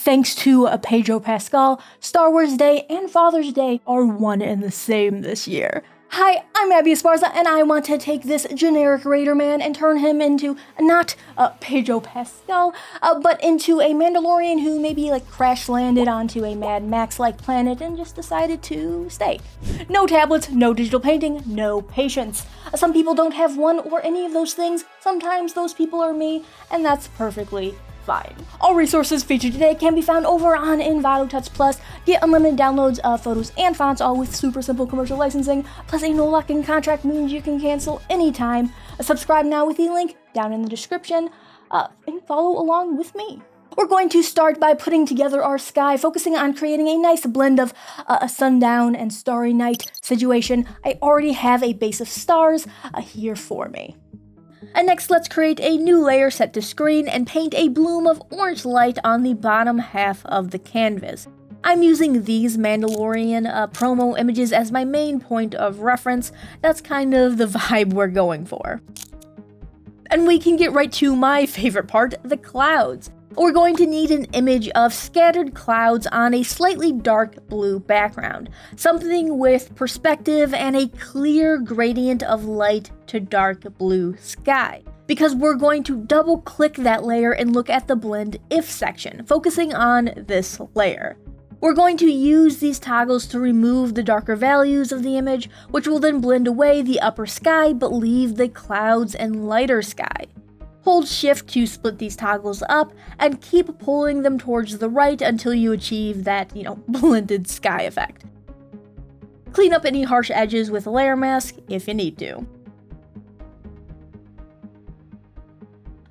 Thanks to Pedro Pascal, Star Wars Day and Father's Day are one and the same this year. Hi, I'm Abbey Esparza, and I want to take this generic Raider man and turn him into, not Pedro Pascal, but into a Mandalorian who maybe crash-landed onto a Mad Max-like planet and just decided to stay. No tablets, no digital painting, no patience. Some people don't have one or any of those things. Sometimes those people are me, and that's perfectly fine. All resources featured today can be found over on Envato Tuts Plus. Get unlimited downloads of photos and fonts, all with super simple commercial licensing, plus a no lock-in contract means you can cancel anytime. Subscribe now with the link down in the description, and follow along with me. We're going to start by putting together our sky, focusing on creating a nice blend of a sundown and starry night situation. I already have a base of stars here for me. And next, let's create a new layer set to screen and paint a bloom of orange light on the bottom half of the canvas. I'm using these Mandalorian promo images as my main point of reference. That's kind of the vibe we're going for. And we can get right to my favorite part, the clouds. We're going to need an image of scattered clouds on a slightly dark blue background. Something with perspective and a clear gradient of light to dark blue sky. Because we're going to double click that layer and look at the blend if section, focusing on this layer. We're going to use these toggles to remove the darker values of the image, which will then blend away the upper sky but leave the clouds and lighter sky. Hold shift to split these toggles up and keep pulling them towards the right until you achieve that, blended sky effect. Clean up any harsh edges with a layer mask if you need to.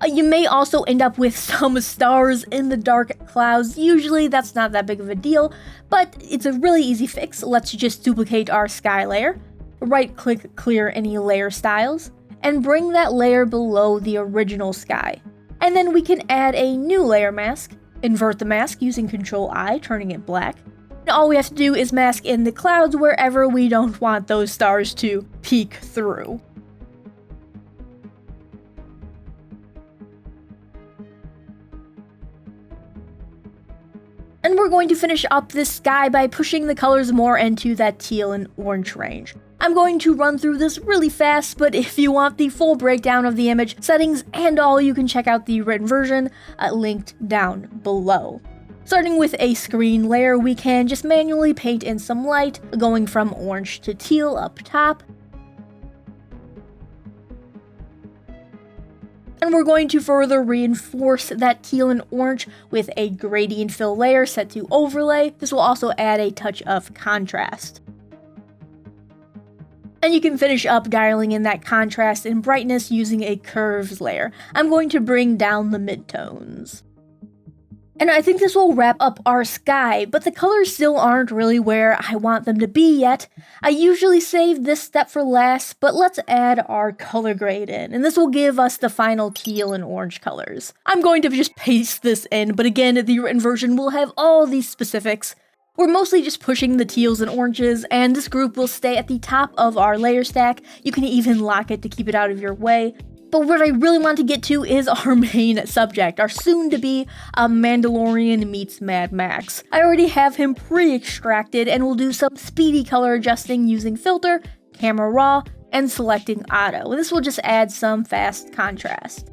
You may also end up with some stars in the dark clouds. Usually that's not that big of a deal, but it's a really easy fix. Let's just duplicate our sky layer, right-click clear any layer styles, and bring that layer below the original sky. And then we can add a new layer mask, invert the mask using Ctrl-I, turning it black. And all we have to do is mask in the clouds wherever we don't want those stars to peek through. And we're going to finish up this sky by pushing the colors more into that teal and orange range. I'm going to run through this really fast, but if you want the full breakdown of the image, settings, and all, you can check out the written version linked down below. Starting with a screen layer, we can just manually paint in some light, going from orange to teal up top. And we're going to further reinforce that teal and orange with a gradient fill layer set to overlay. This will also add a touch of contrast. And you can finish up dialing in that contrast and brightness using a curves layer. I'm going to bring down the midtones. And I think this will wrap up our sky, but the colors still aren't really where I want them to be yet. I usually save this step for last, but let's add our color grade in, and this will give us the final teal and orange colors. I'm going to just paste this in, but again, the written version will have all these specifics. We're mostly just pushing the teals and oranges, and this group will stay at the top of our layer stack. You can even lock it to keep it out of your way. But what I really want to get to is our main subject, our soon-to-be Mandalorian meets Mad Max. I already have him pre-extracted and will do some speedy color adjusting using filter, camera raw, and selecting auto. This will just add some fast contrast.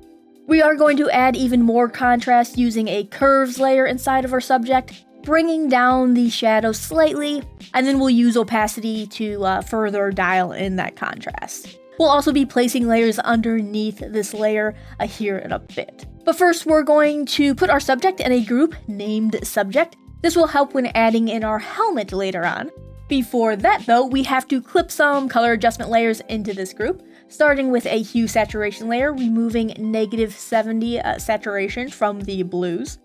We are going to add even more contrast using a curves layer inside of our subject, bringing down the shadows slightly, and then we'll use opacity to further dial in that contrast. We'll also be placing layers underneath this layer here in a bit. But first, we're going to put our subject in a group named Subject. This will help when adding in our helmet later on. Before that though, we have to clip some color adjustment layers into this group, starting with a hue saturation layer, removing -70 saturation from the blues.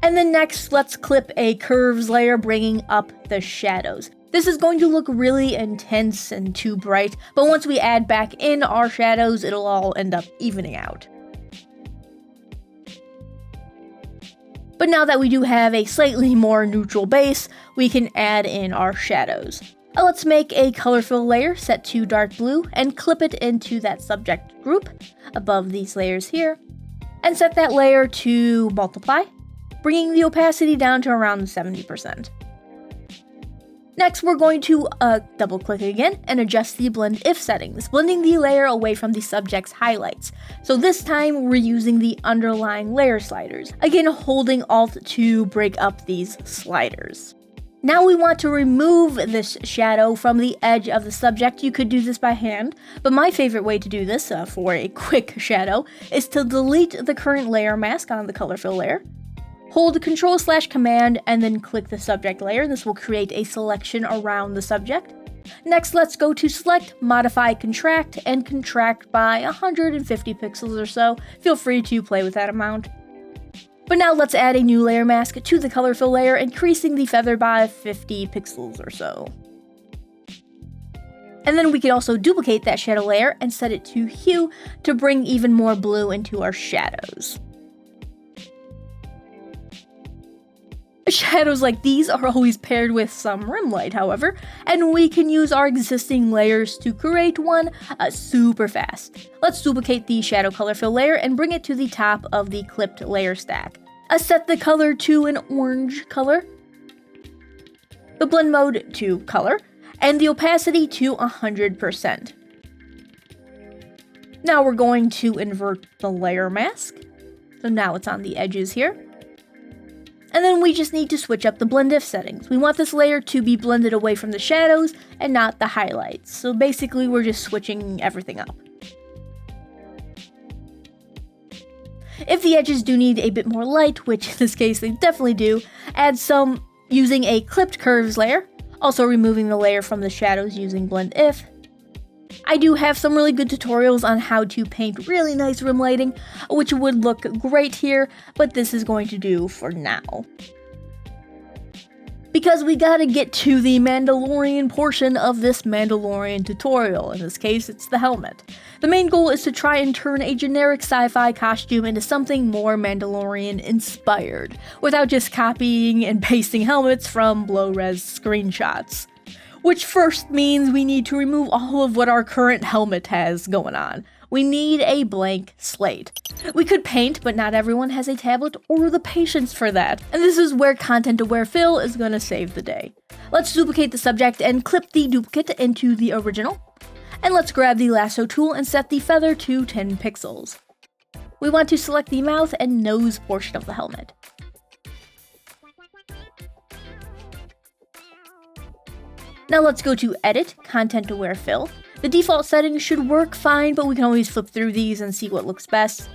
And then next, let's clip a curves layer, bringing up the shadows. This is going to look really intense and too bright, but once we add back in our shadows, it'll all end up evening out. But now that we do have a slightly more neutral base, we can add in our shadows. Let's make a color fill layer set to dark blue and clip it into that subject group above these layers here, and set that layer to multiply. bringing the opacity down to around 70%. Next, we're going to double click again and adjust the blend if settings, blending the layer away from the subject's highlights. So this time we're using the underlying layer sliders, again holding Alt to break up these sliders. Now we want to remove this shadow from the edge of the subject. You could do this by hand, but my favorite way to do this for a quick shadow is to delete the current layer mask on the color fill layer. Hold Control/Command and then click the subject layer. This will create a selection around the subject. Next, let's go to Select, Modify, Contract, and contract by 150 pixels or so. Feel free to play with that amount. But now let's add a new layer mask to the color fill layer, increasing the feather by 50 pixels or so. And then we can also duplicate that shadow layer and set it to hue to bring even more blue into our shadows. Shadows like these are always paired with some rim light, however, and we can use our existing layers to create one super fast. Let's duplicate the shadow color fill layer and bring it to the top of the clipped layer stack. Set the color to an orange color, the blend mode to color, and the opacity to 100%. Now we're going to invert the layer mask, so now it's on the edges here. And then we just need to switch up the blend if settings. We want this layer to be blended away from the shadows and not the highlights. So basically we're just switching everything up. If the edges do need a bit more light, which in this case they definitely do, add some using a clipped curves layer, also removing the layer from the shadows using blend if. I do have some really good tutorials on how to paint really nice rim lighting, which would look great here, but this is going to do for now. Because we gotta get to the Mandalorian portion of this Mandalorian tutorial. In this case, it's the helmet. The main goal is to try and turn a generic sci-fi costume into something more Mandalorian-inspired, without just copying and pasting helmets from low-res screenshots. Which first means we need to remove all of what our current helmet has going on. We need a blank slate. We could paint, but not everyone has a tablet or the patience for that. And this is where content-aware fill is gonna save the day. Let's duplicate the subject and clip the duplicate into the original. And let's grab the lasso tool and set the feather to 10 pixels. We want to select the mouth and nose portion of the helmet. Now let's go to Edit, Content-Aware Fill. The default settings should work fine, but we can always flip through these and see what looks best.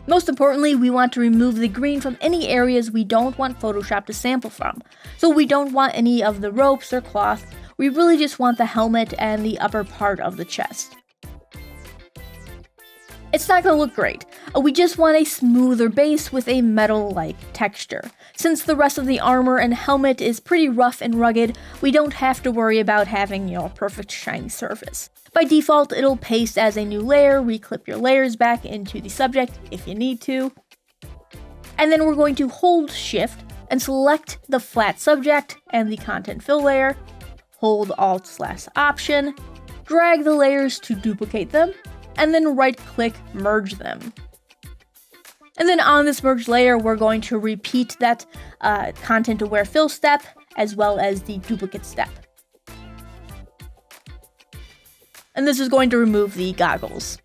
Most importantly, we want to remove the green from any areas we don't want Photoshop to sample from. So we don't want any of the ropes or cloth, we really just want the helmet and the upper part of the chest. It's not going to look great. We just want a smoother base with a metal-like texture. Since the rest of the armor and helmet is pretty rough and rugged, we don't have to worry about having, a perfect shiny surface. By default, it'll paste as a new layer, reclip your layers back into the subject if you need to. And then we're going to hold Shift and select the flat subject and the content fill layer, hold Alt/Option, drag the layers to duplicate them, and then right-click merge them. And then on this merge layer, we're going to repeat that content-aware fill step, as well as the duplicate step. And this is going to remove the goggles.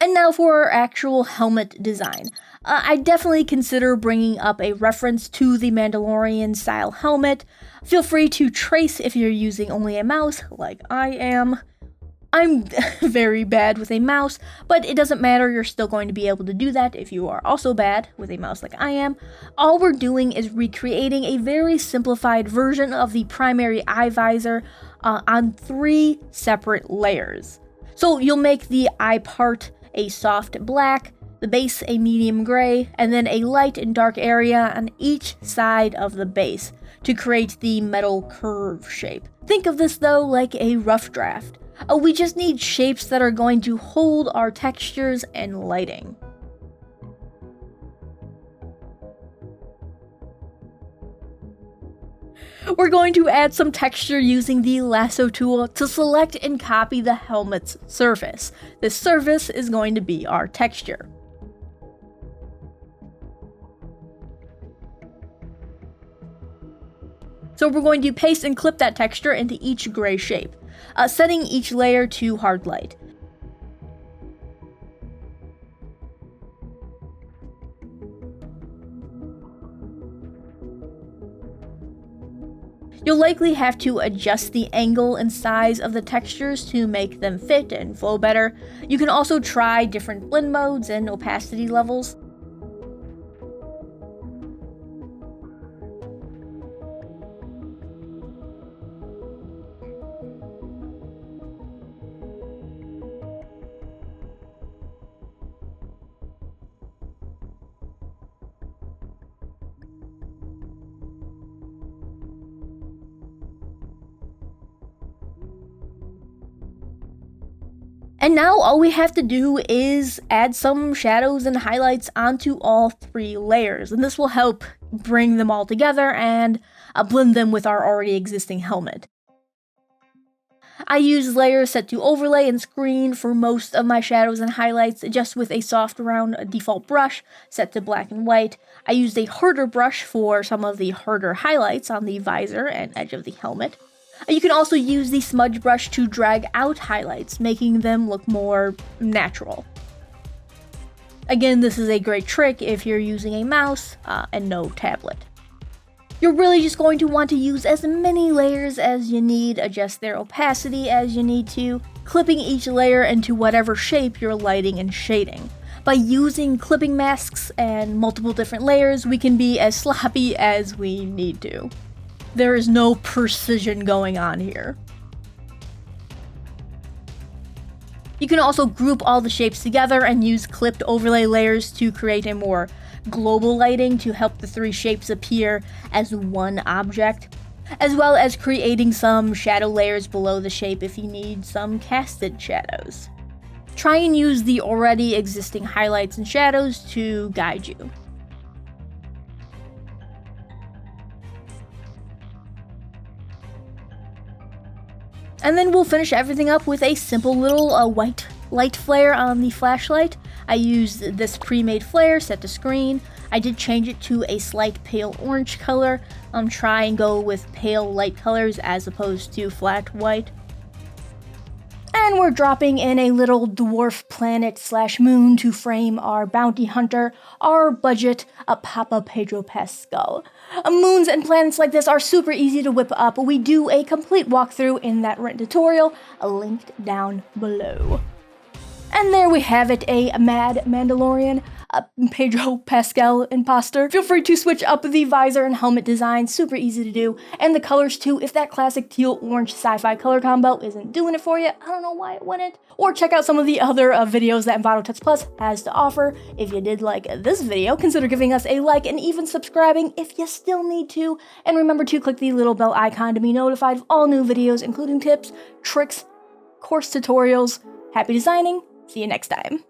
And now for our actual helmet design. I definitely consider bringing up a reference to the Mandalorian style helmet. Feel free to trace if you're using only a mouse, like I am. I'm very bad with a mouse, but it doesn't matter, you're still going to be able to do that if you are also bad with a mouse like I am. All we're doing is recreating a very simplified version of the primary eye visor on 3 separate layers. So you'll make the eye part a soft black, the base a medium gray, and then a light and dark area on each side of the base to create the metal curve shape. Think of this though like a rough draft. We just need shapes that are going to hold our textures and lighting. We're going to add some texture using the lasso tool to select and copy the helmet's surface. This surface is going to be our texture. So we're going to paste and clip that texture into each gray shape, setting each layer to hard light. You'll likely have to adjust the angle and size of the textures to make them fit and flow better. You can also try different blend modes and opacity levels. And now all we have to do is add some shadows and highlights onto all 3 layers, and this will help bring them all together and blend them with our already existing helmet. I use layers set to overlay and screen for most of my shadows and highlights, just with a soft round default brush set to black and white. I used a harder brush for some of the harder highlights on the visor and edge of the helmet. You can also use the smudge brush to drag out highlights, making them look more natural. Again, this is a great trick if you're using a mouse and no tablet. You're really just going to want to use as many layers as you need, adjust their opacity as you need to, clipping each layer into whatever shape you're lighting and shading. By using clipping masks and multiple different layers, we can be as sloppy as we need to. There is no precision going on here. You can also group all the shapes together and use clipped overlay layers to create a more global lighting to help the 3 shapes appear as one object, as well as creating some shadow layers below the shape if you need some casted shadows. Try and use the already existing highlights and shadows to guide you. And then we'll finish everything up with a simple little white light flare on the flashlight. I used this pre-made flare set to screen. I did change it to a slight pale orange color. Try and go with pale light colors as opposed to flat white. And we're dropping in a little dwarf planet / moon to frame our bounty hunter, our budget, Papa Pedro Pascal. Moons and planets like this are super easy to whip up. We do a complete walkthrough in that written tutorial, linked down below. And there we have it, a mad Mandalorian, Pedro Pascal imposter. Feel free to switch up the visor and helmet design, super easy to do, and the colors too. If that classic teal orange sci-fi color combo isn't doing it for you, I don't know why it wouldn't. Or check out some of the other videos that Envato Tuts Plus has to offer. If you did like this video, consider giving us a like and even subscribing if you still need to. And remember to click the little bell icon to be notified of all new videos, including tips, tricks, course tutorials. Happy designing. See you next time.